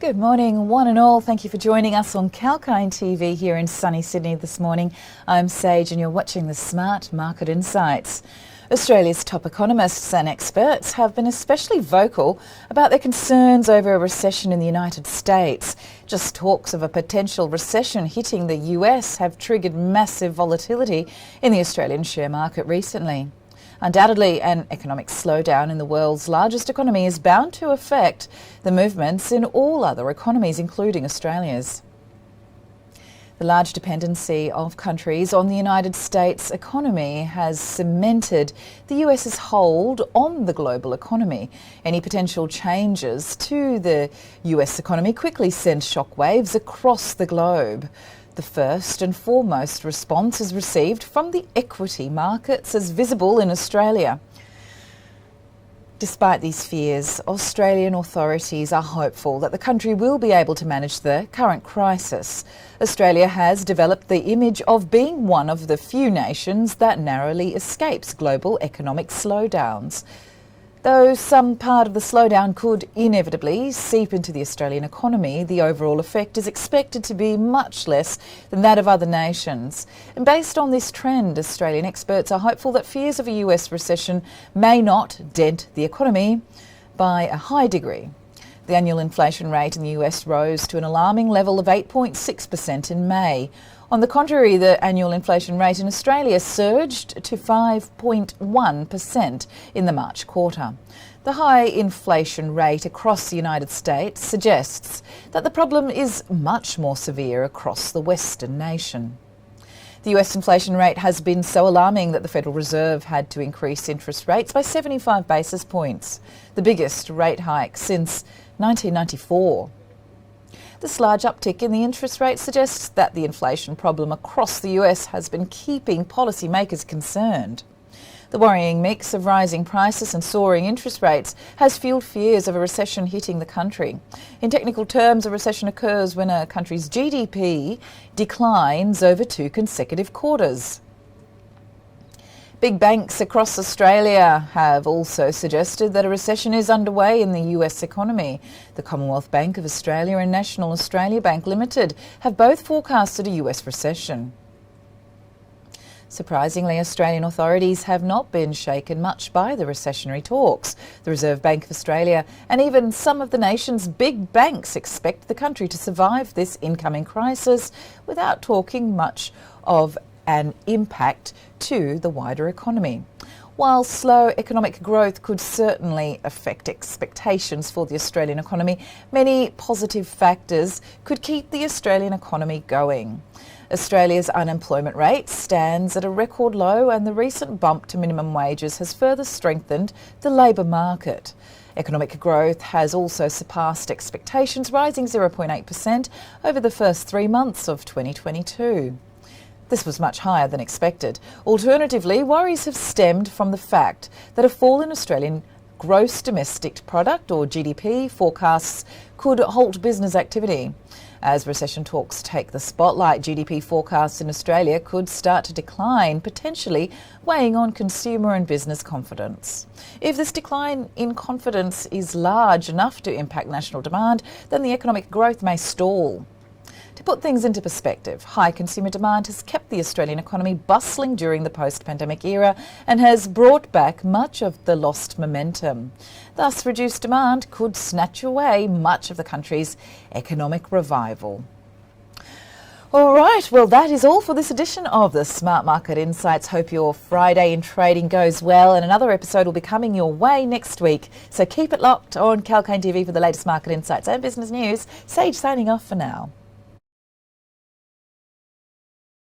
Good morning, one and all. Thank you for joining us on Kalkine TV here in sunny Sydney this morning. I'm Sage and you're watching the Smart Market Insights. Australia's top economists and experts have been especially vocal about their concerns over a recession in the United States. Just talks of a potential recession hitting the US have triggered massive volatility in the Australian share market recently. Undoubtedly, an economic slowdown in the world's largest economy is bound to affect the movements in all other economies, including Australia's. The large dependency of countries on the United States economy has cemented the US's hold on the global economy. Any potential changes to the US economy quickly send shockwaves across the globe. The first and foremost response is received from the equity markets, as visible in Australia. Despite these fears, Australian authorities are hopeful that the country will be able to manage the current crisis. Australia has developed the image of being one of the few nations that narrowly escapes global economic slowdowns. Though some part of the slowdown could inevitably seep into the Australian economy, the overall effect is expected to be much less than that of other nations. And based on this trend, Australian experts are hopeful that fears of a US recession may not dent the economy by a high degree. The annual inflation rate in the US rose to an alarming level of 8.6% in May. On the contrary, the annual inflation rate in Australia surged to 5.1% in the March quarter. The high inflation rate across the United States suggests that the problem is much more severe across the Western nation. The US inflation rate has been so alarming that the Federal Reserve had to increase interest rates by 75 basis points, the biggest rate hike since 1994. This large uptick in the interest rate suggests that the inflation problem across the US has been keeping policymakers concerned. The worrying mix of rising prices and soaring interest rates has fueled fears of a recession hitting the country. In technical terms, a recession occurs when a country's GDP declines over 2 consecutive quarters. Big banks across Australia have also suggested that a recession is underway in the US economy. The Commonwealth Bank of Australia and National Australia Bank Limited have both forecasted a US recession. Surprisingly, Australian authorities have not been shaken much by the recessionary talks. The Reserve Bank of Australia and even some of the nation's big banks expect the country to survive this incoming crisis without talking much of an impact to the wider economy. While slow economic growth could certainly affect expectations for the Australian economy, many positive factors could keep the Australian economy going. Australia's unemployment rate stands at a record low, and the recent bump to minimum wages has further strengthened the labour market. Economic growth has also surpassed expectations, rising 0.8% over the first 3 months of 2022. This was much higher than expected. Alternatively, worries have stemmed from the fact that a fall in Australian gross domestic product, or GDP, forecasts could halt business activity. As recession talks take the spotlight, GDP forecasts in Australia could start to decline, potentially weighing on consumer and business confidence. If this decline in confidence is large enough to impact national demand, then the economic growth may stall. To put things into perspective, high consumer demand has kept the Australian economy bustling during the post-pandemic era and has brought back much of the lost momentum. Thus, reduced demand could snatch away much of the country's economic revival. All right, well, that is all for this edition of the Smart Market Insights. Hope your Friday in trading goes well, and another episode will be coming your way next week. So keep it locked on Kalkine TV for the latest market insights and business news. Sage signing off for now.